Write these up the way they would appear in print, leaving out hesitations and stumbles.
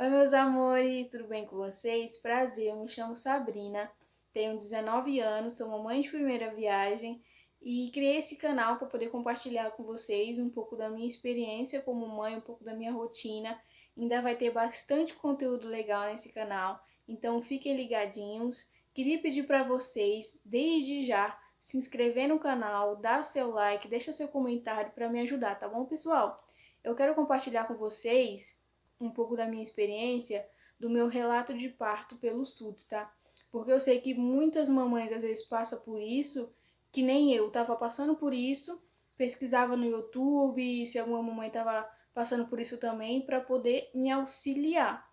Oi, meus amores, tudo bem com vocês? Prazer, eu me chamo Sabrina, tenho 19 anos, sou mamãe de primeira viagem e criei esse canal para poder compartilhar com vocês um pouco da minha experiência como mãe, um pouco da minha rotina. Ainda vai ter bastante conteúdo legal nesse canal, então fiquem ligadinhos. Queria pedir para vocês, desde já, se inscrever no canal, dar seu like, deixa seu comentário para me ajudar, tá bom, pessoal? Eu quero compartilhar com vocês um pouco da minha experiência, do meu relato de parto pelo SUS, tá? Porque eu sei que muitas mamães às vezes passam por isso, que nem eu tava passando por isso, pesquisava no YouTube se alguma mamãe tava passando por isso também para poder me auxiliar,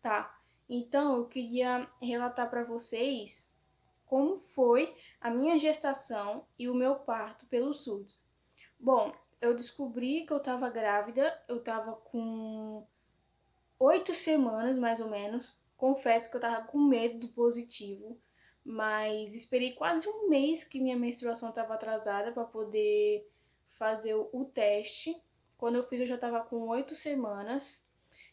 tá? Então eu queria relatar para vocês como foi a minha gestação e o meu parto pelo SUS. Bom, eu descobri que eu tava grávida, eu tava com 8 semanas, mais ou menos. Confesso que eu tava com medo do positivo, mas esperei quase um mês que minha menstruação estava atrasada para poder fazer o teste. Quando eu fiz, eu já estava com 8 semanas.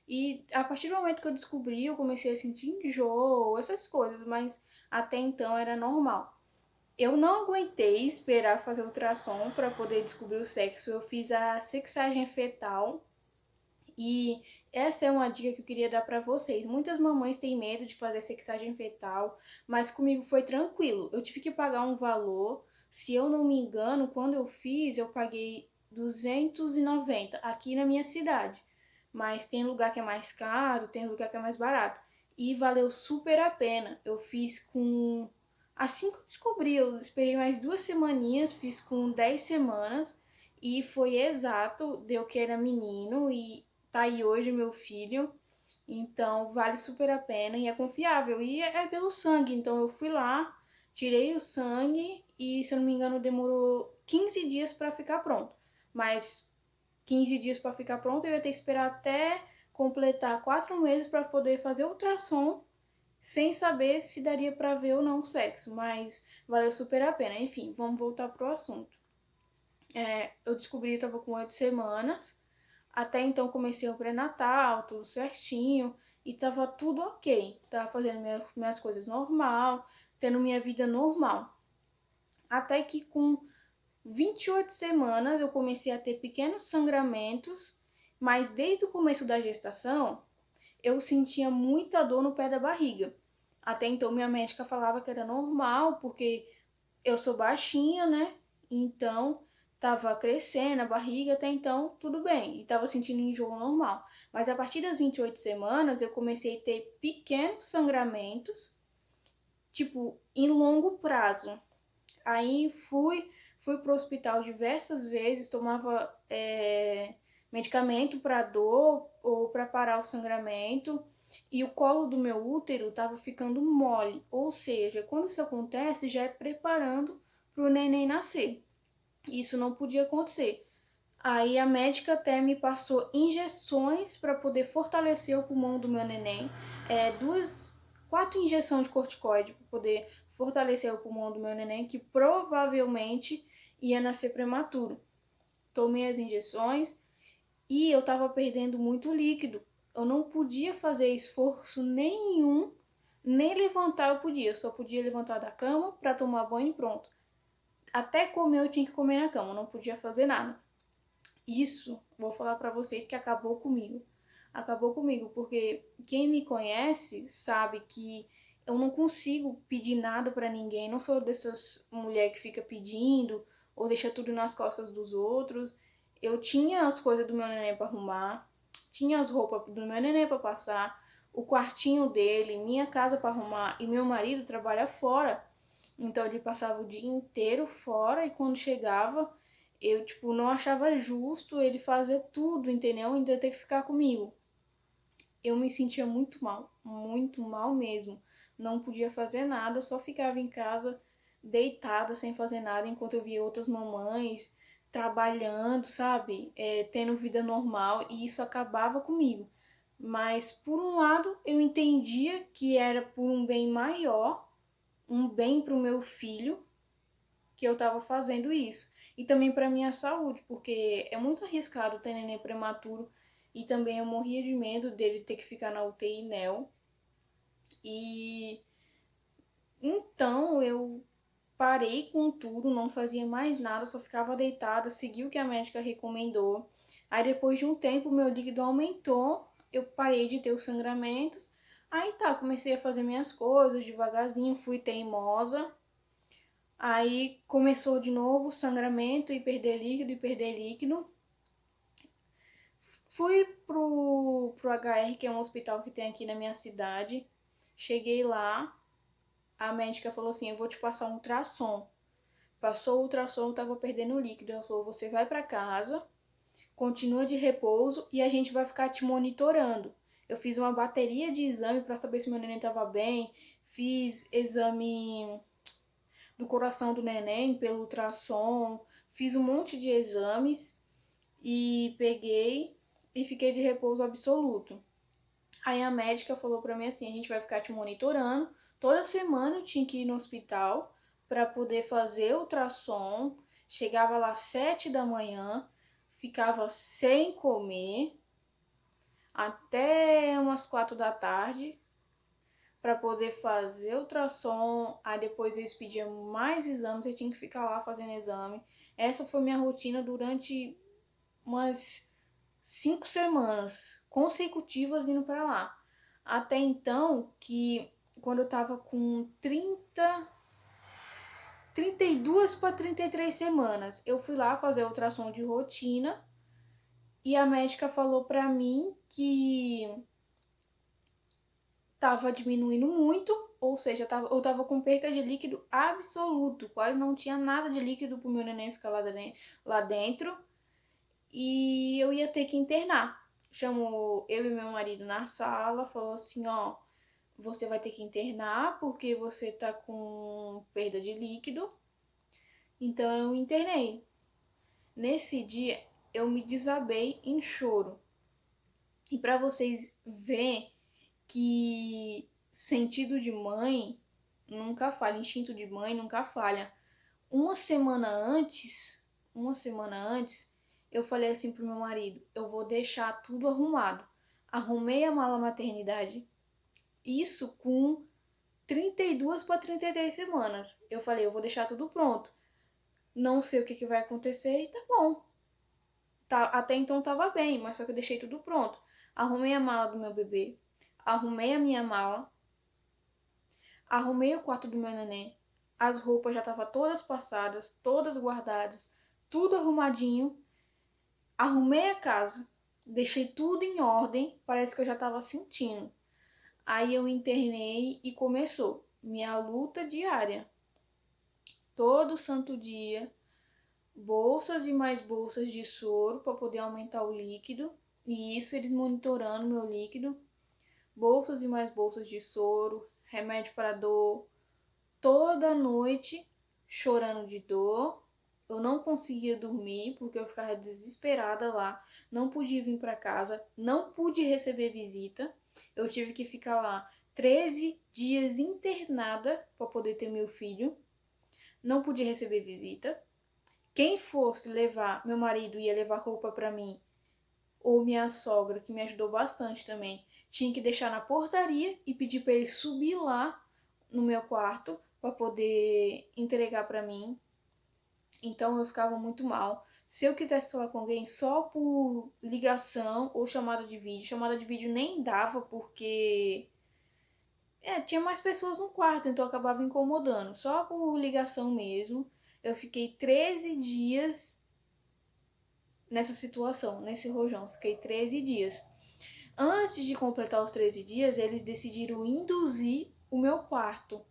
E a partir do momento que eu descobri, eu comecei a sentir enjoo, essas coisas, mas até então era normal. Eu não aguentei esperar fazer ultrassom para poder descobrir o sexo. Eu fiz a sexagem fetal e essa é uma dica que eu queria dar para vocês. Muitas mamães têm medo de fazer sexagem fetal, mas comigo foi tranquilo. Eu tive que pagar um valor. Se eu não me engano, quando eu fiz, eu paguei 290 aqui na minha cidade. Mas tem lugar que é mais caro, tem lugar que é mais barato. E valeu super a pena. Eu fiz com... Assim que eu descobri, eu esperei mais 2 semaninhas, fiz com 10 semanas. E foi exato, deu que era menino e tá aí hoje meu filho, então vale super a pena e é confiável. E é pelo sangue, então eu fui lá, tirei o sangue e, se eu não me engano, demorou 15 dias para ficar pronto. Mas 15 dias para ficar pronto, eu ia ter que esperar até completar 4 meses para poder fazer ultrassom, sem saber se daria para ver ou não o sexo, mas valeu super a pena. Enfim, vamos voltar pro assunto. Eu descobri que eu estava com 8 semanas. Até então comecei o pré-natal, tudo certinho, e tava tudo ok. Tava fazendo minhas coisas normal, tendo minha vida normal. Até que com 28 semanas eu comecei a ter pequenos sangramentos, mas desde o começo da gestação eu sentia muita dor no pé da barriga. Até então minha médica falava que era normal, porque eu sou baixinha, né? Então tava crescendo a barriga, até então tudo bem, e tava sentindo enjoo normal. Mas a partir das 28 semanas eu comecei a ter pequenos sangramentos, tipo, em longo prazo. Aí fui pro hospital diversas vezes, tomava medicamento para dor ou para parar o sangramento. E o colo do meu útero estava ficando mole, ou seja, quando isso acontece, já é preparando para o neném nascer. Isso não podia acontecer. Aí a médica até me passou injeções para poder fortalecer o pulmão do meu neném, quatro injeções de corticoide para poder fortalecer o pulmão do meu neném, que provavelmente ia nascer prematuro. Tomei as injeções e eu estava perdendo muito líquido. Eu não podia fazer esforço nenhum, nem levantar eu podia. Eu só podia levantar da cama para tomar banho e pronto. Até comer eu tinha que comer na cama, eu não podia fazer nada. Isso, vou falar para vocês que acabou comigo. Acabou comigo, porque quem me conhece sabe que eu não consigo pedir nada para ninguém. Não sou dessas mulheres que fica pedindo ou deixa tudo nas costas dos outros. Eu tinha as coisas do meu neném para arrumar, tinha as roupas do meu neném para passar, o quartinho dele, minha casa para arrumar, e meu marido trabalha fora. Então ele passava o dia inteiro fora e quando chegava, eu tipo não achava justo ele fazer tudo, entendeu? Ainda ter que ficar comigo. Eu me sentia muito mal mesmo. Não podia fazer nada, só ficava em casa deitada sem fazer nada enquanto eu via outras mamães trabalhando, sabe? Tendo vida normal e isso acabava comigo. Mas por um lado eu entendia que era por um bem maior, um bem para o meu filho, que eu estava fazendo isso. E também para minha saúde, porque é muito arriscado ter neném prematuro, E também eu morria de medo dele ter que ficar na UTI neo. E então eu parei com tudo, não fazia mais nada, só ficava deitada, segui o que a médica recomendou. Aí depois de um tempo meu líquido aumentou, eu parei de ter os sangramentos. Aí tá, comecei a fazer minhas coisas devagarzinho, fui teimosa. Aí começou de novo o sangramento e perder líquido e perder líquido. Fui pro HR, que é um hospital que tem aqui na minha cidade. Cheguei lá, a médica falou assim: eu vou te passar um ultrassom. Passou o ultrassom, eu tava perdendo líquido. Ela falou: você vai pra casa, continua de repouso e a gente vai ficar te monitorando. Eu fiz uma bateria de exame para saber se meu neném tava bem. Fiz exame do coração do neném pelo ultrassom. Fiz um monte de exames e peguei e fiquei de repouso absoluto. Aí a médica falou pra mim assim: a gente vai ficar te monitorando. Toda semana eu tinha que ir no hospital para poder fazer ultrassom. Chegava lá às 7 da manhã, ficava sem comer até umas 4 da tarde para poder fazer ultrassom. Aí depois eles pediam mais exames, eu tinha que ficar lá fazendo exame. Essa foi minha rotina durante umas 5 semanas consecutivas indo para lá. Até então, que quando eu tava com 32 para 33 semanas, eu fui lá fazer ultrassom de rotina e a médica falou pra mim que tava diminuindo muito, ou seja, eu tava com perca de líquido absoluto, quase não tinha nada de líquido pro meu neném ficar lá dentro e eu ia ter que internar. Chamou eu e meu marido na sala, falou assim: ó, você vai ter que internar porque você tá com perda de líquido. Então eu internei. Nesse dia eu me desabei em choro. E para vocês verem que sentido de mãe nunca falha, instinto de mãe nunca falha. Uma semana antes, uma semana antes, eu falei assim pro meu marido: eu vou deixar tudo arrumado. Arrumei a mala maternidade, isso com 32 para 33 semanas. Eu falei: eu vou deixar tudo pronto. Não sei o que vai acontecer e tá bom. Tá, até então tava bem, mas só que eu deixei tudo pronto. Arrumei a mala do meu bebê, arrumei a minha mala, arrumei o quarto do meu neném. As roupas já estavam todas passadas, todas guardadas, tudo arrumadinho. Arrumei a casa, deixei tudo em ordem, parece que eu já estava sentindo. Aí eu internei e começou minha luta diária. Todo santo dia, bolsas e mais bolsas de soro para poder aumentar o líquido. E isso eles monitorando meu líquido. Bolsas e mais bolsas de soro, remédio para dor. Toda noite chorando de dor. Eu não conseguia dormir porque eu ficava desesperada lá. Não podia vir para casa, não pude receber visita. Eu tive que ficar lá 13 dias internada para poder ter meu filho. Não podia receber visita. Quem fosse levar, meu marido ia levar roupa para mim, ou minha sogra, que me ajudou bastante também, tinha que deixar na portaria e pedir para ele subir lá no meu quarto para poder entregar para mim. Então eu ficava muito mal. Se eu quisesse falar com alguém só por ligação ou chamada de vídeo nem dava porque tinha mais pessoas no quarto, então eu acabava incomodando. Só por ligação mesmo. Eu fiquei 13 dias nessa situação, nesse rojão. Fiquei 13 dias. Antes de completar os 13 dias, eles decidiram induzir o meu parto.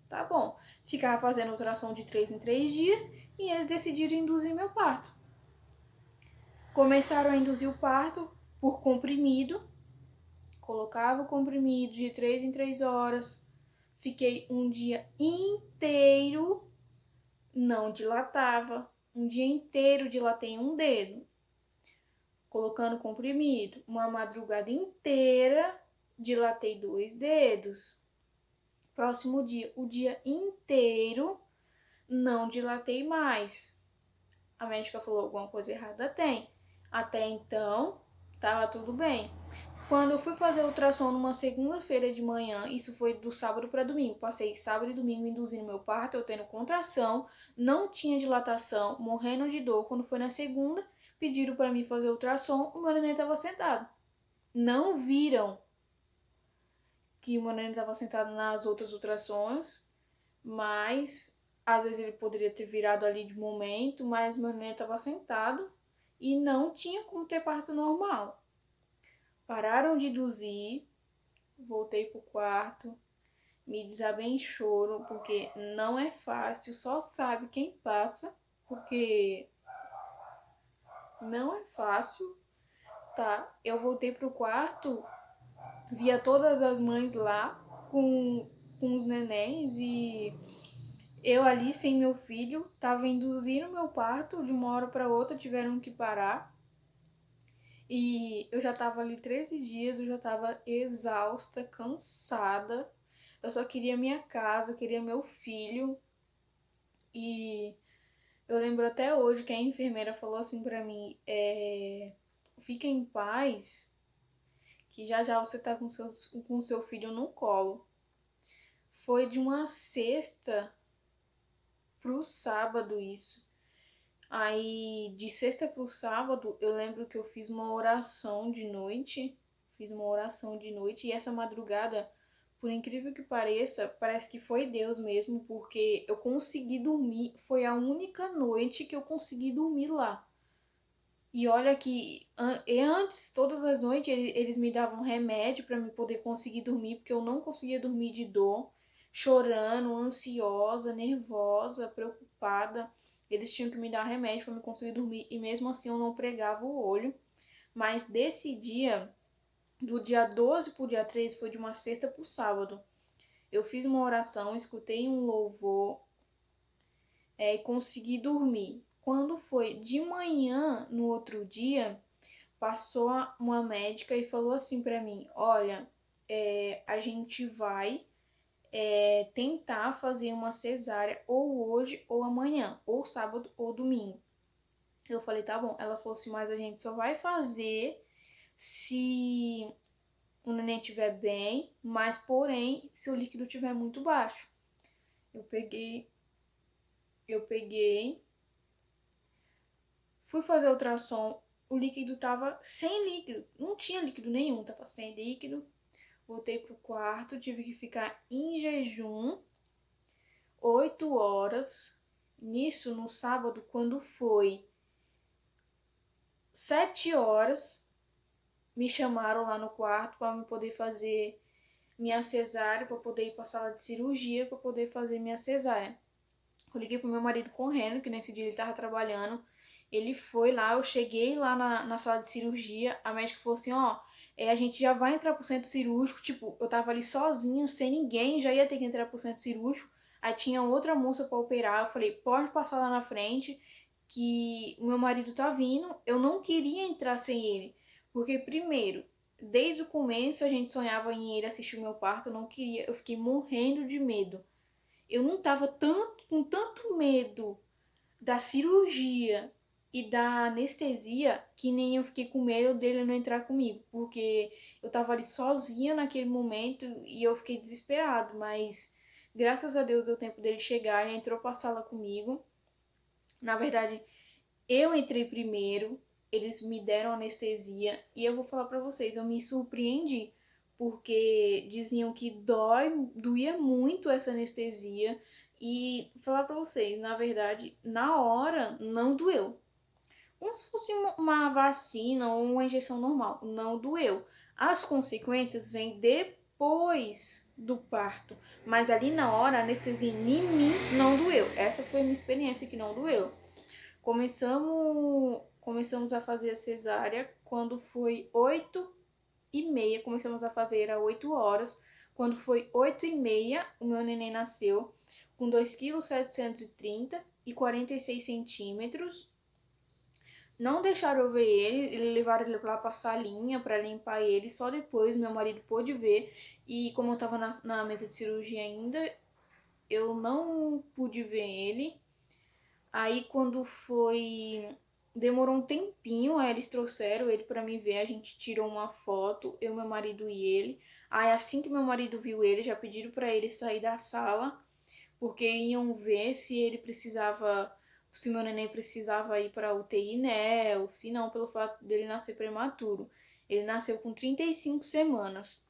Tá bom. Ficava fazendo ultrassom de 3 em 3 dias e eles decidiram induzir meu parto. Começaram a induzir o parto por comprimido. Colocava o comprimido de 3 em 3 horas. Fiquei um dia inteiro, não dilatava. Um dia inteiro dilatei um dedo, colocando comprimido. Uma madrugada inteira dilatei 2 dedos. Próximo dia, o dia inteiro, não dilatei mais. A médica falou: alguma coisa errada tem. Até então, tava tudo bem. Quando eu fui fazer ultrassom numa segunda-feira de manhã, isso foi do sábado para domingo. Passei sábado e domingo induzindo meu parto, eu tendo contração, não tinha dilatação, morrendo de dor. Quando foi na segunda, pediram para mim fazer ultrassom, o meu neném estava sentado. Não viram que o meu neném estava sentado nas outras ultrassons, mas às vezes ele poderia ter virado ali de momento, mas meu neném estava sentado e não tinha como ter parto normal. Pararam de induzir, voltei pro quarto, me desabei em choro, porque não é fácil, só sabe quem passa, porque não é fácil, tá? Eu voltei pro quarto, via todas as mães lá com os nenéns e eu ali sem meu filho, tava induzindo meu parto, de uma hora para outra tiveram que parar. E eu já tava ali 13 dias, eu já tava exausta, cansada. Eu só queria minha casa, queria meu filho. E eu lembro até hoje que a enfermeira falou assim pra mim, fica em paz, que já já você tá com seu filho no colo. Foi de uma sexta pro sábado isso. Aí, de sexta pro sábado, eu lembro que eu fiz uma oração de noite. Fiz uma oração de noite. E essa madrugada, por incrível que pareça, parece que foi Deus mesmo, porque eu consegui dormir. Foi a única noite que eu consegui dormir lá. E olha que antes, todas as noites, eles me davam remédio para me poder conseguir dormir, porque eu não conseguia dormir de dor, chorando, ansiosa, nervosa, preocupada. Eles tinham que me dar remédio para me conseguir dormir e mesmo assim eu não pregava o olho. Mas desse dia, do dia 12 pro dia 13, foi de uma sexta pro sábado. Eu fiz uma oração, escutei um louvor, e consegui dormir. Quando foi de manhã, no outro dia, passou uma médica e falou assim pra mim: olha, a gente vai tentar fazer uma cesárea ou hoje ou amanhã, ou sábado ou domingo. Eu falei, tá bom. Ela falou assim, mas a gente só vai fazer se o neném estiver bem, mas porém, se o líquido estiver muito baixo. Eu peguei, fui fazer o ultrassom, o líquido tava sem líquido, não tinha líquido nenhum, tava sem líquido. Voltei pro quarto, tive que ficar em jejum 8 horas. Nisso, no sábado, quando foi 7 horas, me chamaram lá no quarto para me poder fazer minha cesárea, para poder ir para a sala de cirurgia, para poder fazer minha cesárea. Eu liguei pro meu marido correndo, que nesse dia ele tava trabalhando. Ele foi lá, eu cheguei lá na sala de cirurgia, a médica falou assim, ó, a gente já vai entrar pro centro cirúrgico, tipo, eu tava ali sozinha, sem ninguém, já ia ter que entrar pro centro cirúrgico. Aí tinha outra moça para operar, eu falei, pode passar lá na frente, que o meu marido tá vindo. Eu não queria entrar sem ele, porque primeiro, desde o começo a gente sonhava em ir assistir o meu parto, eu não queria, eu fiquei morrendo de medo. Eu não tava com tanto medo da cirurgia e da anestesia que nem eu fiquei com medo dele não entrar comigo, porque eu tava ali sozinha naquele momento e eu fiquei desesperado, mas graças a Deus deu tempo dele chegar, ele entrou pra sala comigo. Na verdade, eu entrei primeiro, eles me deram anestesia e eu vou falar pra vocês, eu me surpreendi, porque diziam que doía muito essa anestesia e falar pra vocês, na verdade, na hora não doeu. Como se fosse uma vacina ou uma injeção normal, não doeu. As consequências vêm depois do parto, mas ali na hora a anestesia em mim não doeu. Essa foi a minha experiência que não doeu. Começamos a fazer a cesárea quando foi 8h30. Começamos a fazer, era 8 horas. Quando foi 8h30, o meu neném nasceu com 2,730 kg e 46 centímetros. Não deixaram eu ver ele, levaram ele lá pra salinha pra limpar ele. Só depois meu marido pôde ver. E como eu tava na mesa de cirurgia ainda, eu não pude ver ele. Aí quando foi demorou um tempinho, aí eles trouxeram ele pra mim ver, a gente tirou uma foto, eu, meu marido e ele. Aí assim que meu marido viu ele, já pediram pra ele sair da sala, porque iam ver se ele precisava, se meu neném precisava ir pra UTI, né, ou se não, pelo fato dele nascer prematuro. Ele nasceu com 35 semanas.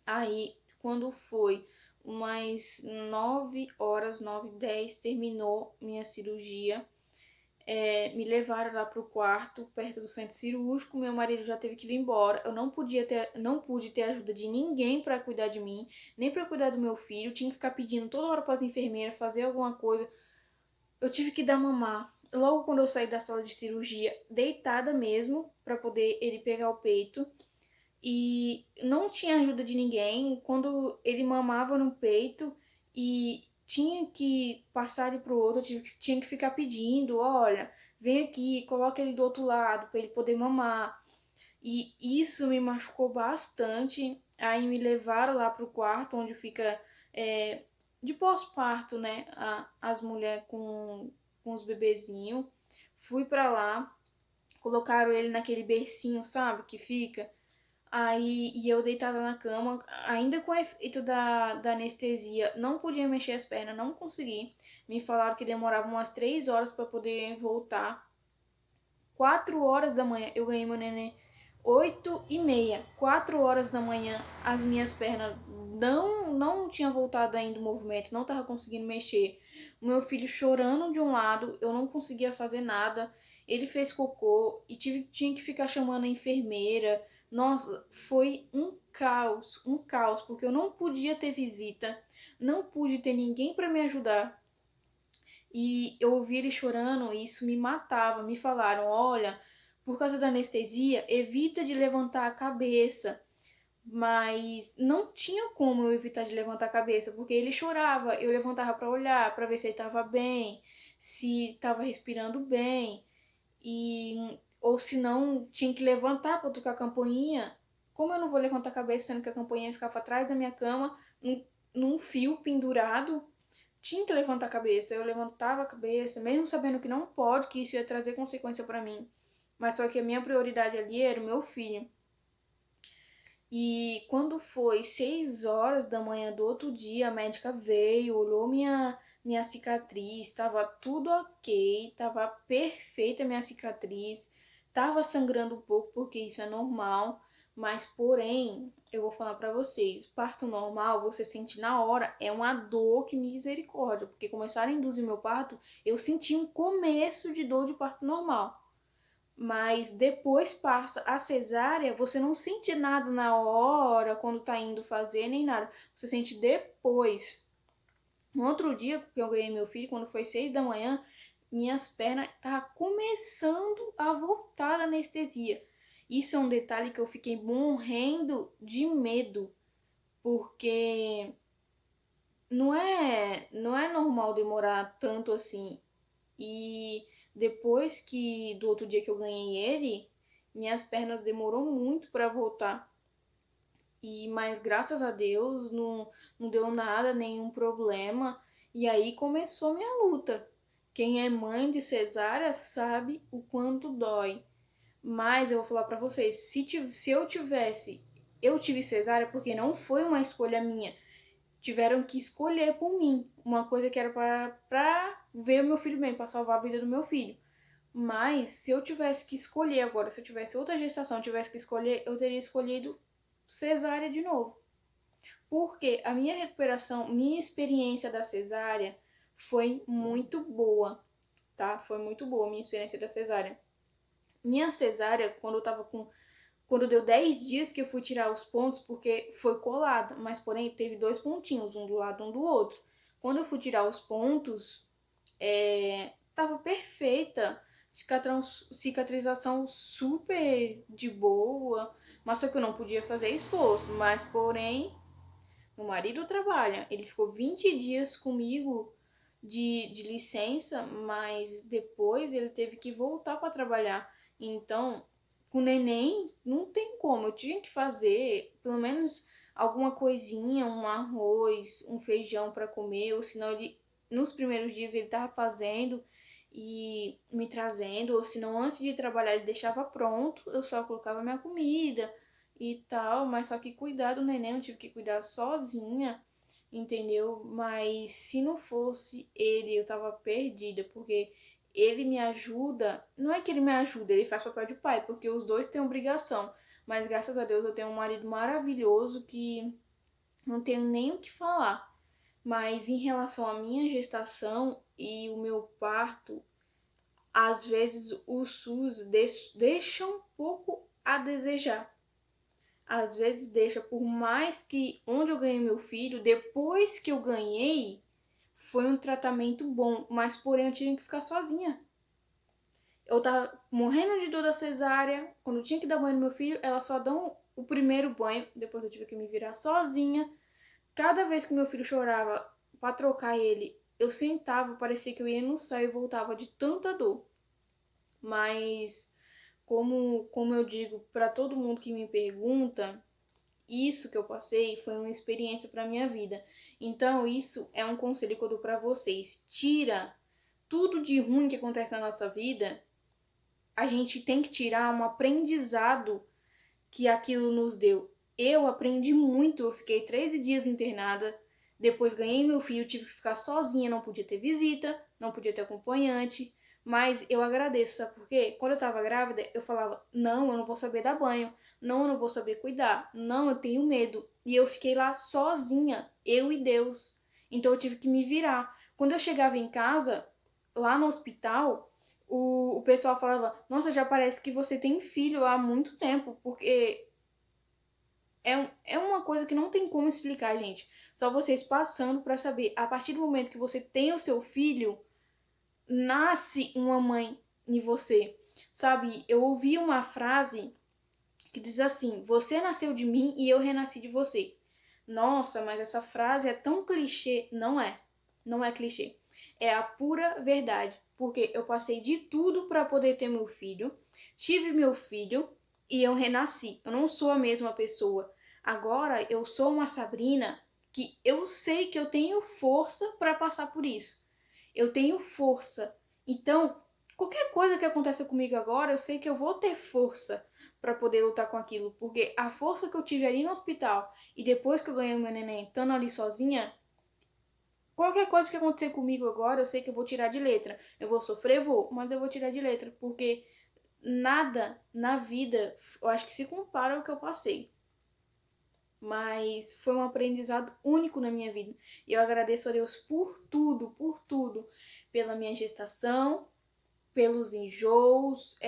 Aí, quando foi umas 9 horas, 9h10, terminou minha cirurgia. Me levaram lá pro quarto, perto do centro cirúrgico. Meu marido já teve que vir embora. Eu não pude ter ajuda de ninguém para cuidar de mim, nem para cuidar do meu filho. Tinha que ficar pedindo toda hora para as enfermeiras fazer alguma coisa. Eu tive que dar mamar. Logo quando eu saí da sala de cirurgia, deitada mesmo, para poder ele pegar o peito. E não tinha ajuda de ninguém. Quando ele mamava no peito e tinha que passar ele pro outro, tinha que ficar pedindo, olha, vem aqui, coloca ele do outro lado para ele poder mamar. E isso me machucou bastante. Aí me levaram lá pro quarto onde fica é, de pós-parto, né? As mulheres com os bebezinhos. Fui pra lá, colocaram ele naquele bercinho, sabe? Que fica. Aí, e eu deitada na cama, ainda com o efeito da anestesia, não podia mexer as pernas, não consegui. Me falaram que demorava umas 3 horas para poder voltar. 4 horas da manhã, eu ganhei meu neném 8h30. 4 horas da manhã, as minhas pernas não tinha voltado ainda o movimento, não tava conseguindo mexer. O meu filho chorando de um lado, eu não conseguia fazer nada. Ele fez cocô e tinha que ficar chamando a enfermeira. Nossa, foi um caos, porque eu não podia ter visita, não pude ter ninguém para me ajudar. E eu ouvi ele chorando e isso me matava. Me falaram: olha, por causa da anestesia, evita de levantar a cabeça. Mas não tinha como eu evitar de levantar a cabeça, porque ele chorava. Eu levantava para olhar, para ver se ele estava bem, se estava respirando bem. Ou se não, tinha que levantar para tocar a campainha. Como eu não vou levantar a cabeça, sendo que a campainha ficava atrás da minha cama, num fio pendurado? Tinha que levantar a cabeça. Eu levantava a cabeça, mesmo sabendo que não pode, que isso ia trazer consequência para mim. Mas só que a minha prioridade ali era o meu filho. E quando foi 6 horas da manhã do outro dia, a médica veio, olhou minha cicatriz, estava tudo ok, estava perfeita a minha cicatriz, estava sangrando um pouco porque isso é normal, mas porém, eu vou falar para vocês, parto normal, você sente na hora, é uma dor que misericórdia, porque começaram a induzir meu parto, eu senti um começo de dor de parto normal. Mas depois passa a cesárea, você não sente nada na hora, quando tá indo fazer, nem nada. Você sente depois. No outro dia que eu ganhei meu filho, quando foi 6 da manhã, minhas pernas estavam começando a voltar da anestesia. Isso é um detalhe que eu fiquei morrendo de medo, porque não é normal demorar tanto assim. E depois que do outro dia que eu ganhei ele, minhas pernas demorou muito para voltar. Mas graças a Deus não deu nada, nenhum problema. E aí começou minha luta. Quem é mãe de cesárea sabe o quanto dói. Mas eu vou falar pra vocês, se eu tive cesárea porque não foi uma escolha minha. Tiveram que escolher por mim uma coisa que era pra ver o meu filho bem, pra salvar a vida do meu filho. Mas se eu tivesse que escolher agora, se eu tivesse outra gestação, tivesse que escolher, eu teria escolhido cesárea de novo. Porque a minha recuperação, minha experiência da cesárea foi muito boa, tá? Foi muito boa a minha experiência da cesárea. Minha cesárea, quando deu 10 dias que eu fui tirar os pontos, porque foi colada, mas porém teve 2 pontinhos, um do lado e um do outro. Quando eu fui tirar os pontos, tava perfeita, cicatrização super de boa, mas só que eu não podia fazer esforço. Mas porém, meu marido trabalha, ele ficou 20 dias comigo de licença, mas depois ele teve que voltar para trabalhar. Então, com o neném, não tem como. Eu tinha que fazer pelo menos alguma coisinha, um arroz, um feijão para comer, ou senão ele, nos primeiros dias ele tava fazendo e me trazendo, ou se não, antes de trabalhar ele deixava pronto, eu só colocava minha comida e tal, mas só que cuidar do neném eu tive que cuidar sozinha, entendeu? Mas se não fosse ele, eu tava perdida, porque ele me ajuda, não é que ele me ajuda, ele faz papel de pai, porque os dois têm obrigação, mas graças a Deus eu tenho um marido maravilhoso que não tenho nem o que falar. Mas em relação à minha gestação e o meu parto, às vezes o SUS deixa um pouco a desejar. Às vezes deixa, por mais que onde eu ganhei meu filho, depois que eu ganhei, foi um tratamento bom, mas porém eu tinha que ficar sozinha. Eu tava morrendo de dor da cesárea, quando eu tinha que dar banho no meu filho, elas só dão o primeiro banho, depois eu tive que me virar sozinha. Cada vez que meu filho chorava pra trocar ele, eu sentava, parecia que eu ia no céu e voltava de tanta dor. Mas como eu digo para todo mundo que me pergunta, isso que eu passei foi uma experiência para minha vida. Então, isso é um conselho que eu dou para vocês. Tira tudo de ruim que acontece na nossa vida, a gente tem que tirar um aprendizado que aquilo nos deu. Eu aprendi muito, eu fiquei 13 dias internada, depois ganhei meu filho, tive que ficar sozinha, não podia ter visita, não podia ter acompanhante, mas eu agradeço, sabe por quê? Quando eu tava grávida, eu falava, não, eu não vou saber dar banho, não, eu não vou saber cuidar, não, eu tenho medo. E eu fiquei lá sozinha, eu e Deus. Então eu tive que me virar. Quando eu chegava em casa, lá no hospital, o pessoal falava, nossa, já parece que você tem filho há muito tempo, porque é uma coisa que não tem como explicar, gente. Só vocês passando pra saber. A partir do momento que você tem o seu filho, nasce uma mãe em você. Sabe, eu ouvi uma frase que diz assim: você nasceu de mim e eu renasci de você. Nossa, mas essa frase é tão clichê. Não é. Não é clichê. É a pura verdade. Porque eu passei de tudo para poder ter meu filho. Tive meu filho e eu renasci. Eu não sou a mesma pessoa. Agora eu sou uma Sabrina que eu sei que eu tenho força para passar por isso. Eu tenho força. Então, qualquer coisa que aconteça comigo agora, eu sei que eu vou ter força para poder lutar com aquilo, porque a força que eu tive ali no hospital e depois que eu ganhei o meu neném, estando ali sozinha, qualquer coisa que acontecer comigo agora, eu sei que eu vou tirar de letra. Eu vou sofrer, vou, mas eu vou tirar de letra, porque nada na vida, eu acho que se compara ao que eu passei. Mas foi um aprendizado único na minha vida. E eu agradeço a Deus por tudo, por tudo. Pela minha gestação, pelos enjoos,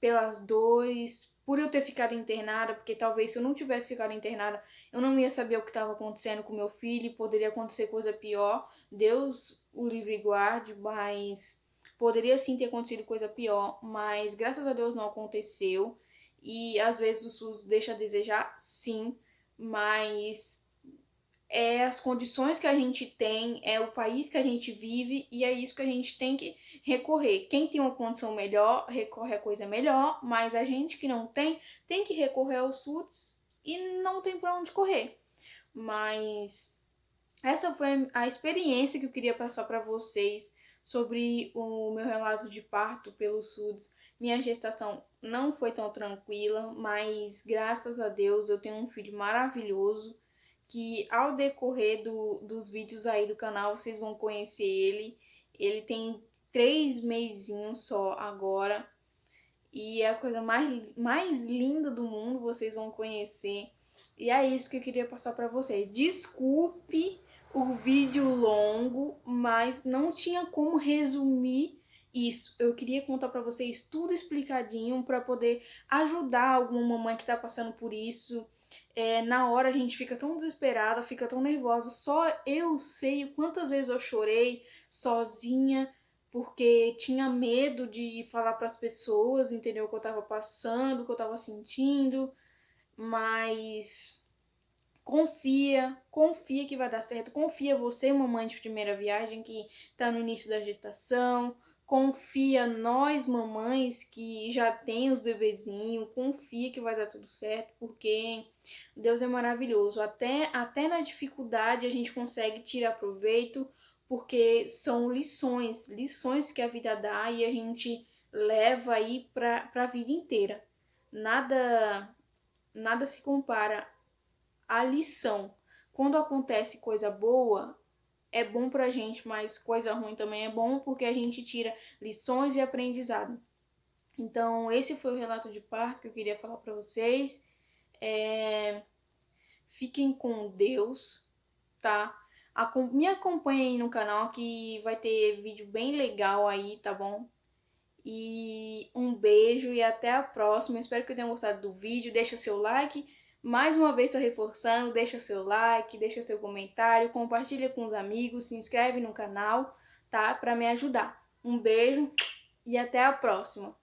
pelas dores, por eu ter ficado internada, porque talvez se eu não tivesse ficado internada, eu não ia saber o que estava acontecendo com meu filho, poderia acontecer coisa pior. Deus o livre e guarde, mas poderia sim ter acontecido coisa pior, mas graças a Deus não aconteceu. E às vezes o SUS deixa a desejar, sim, mas é as condições que a gente tem, é o país que a gente vive e é isso que a gente tem que recorrer. Quem tem uma condição melhor, recorre a coisa melhor, mas a gente que não tem, tem que recorrer ao SUS e não tem para onde correr. Mas essa foi a experiência que eu queria passar para vocês sobre o meu relato de parto pelo SUS. Minha gestação não foi tão tranquila, mas graças a Deus eu tenho um filho maravilhoso que ao decorrer dos vídeos aí do canal vocês vão conhecer ele. Ele tem 3 mesinhos só agora e é a coisa mais linda do mundo, vocês vão conhecer. E é isso que eu queria passar para vocês. Desculpe o vídeo longo, mas não tinha como resumir isso. Eu queria contar para vocês tudo explicadinho para poder ajudar alguma mamãe que tá passando por isso. Na hora a gente fica tão desesperada, fica tão nervosa. Só eu sei quantas vezes eu chorei sozinha porque tinha medo de falar para as pessoas, entendeu? O que eu tava passando, o que eu tava sentindo, mas confia, confia que vai dar certo. Confia você, mamãe de primeira viagem que tá no início da gestação. Confia nós, mamães que já tem os bebezinhos, confia que vai dar tudo certo, porque Deus é maravilhoso. Até na dificuldade a gente consegue tirar proveito, porque são lições que a vida dá e a gente leva aí para a vida inteira. Nada, nada se compara à lição. Quando acontece coisa boa, é bom pra gente, mas coisa ruim também é bom porque a gente tira lições e aprendizado. Então, esse foi o relato de parto que eu queria falar para vocês. Fiquem com Deus, tá? Me acompanhem aí no canal que vai ter vídeo bem legal aí, tá bom? E um beijo e até a próxima. Espero que tenham gostado do vídeo. Deixa seu like. Mais uma vez estou reforçando, deixa seu like, deixa seu comentário, compartilha com os amigos, se inscreve no canal, tá? Para me ajudar. Um beijo e até a próxima.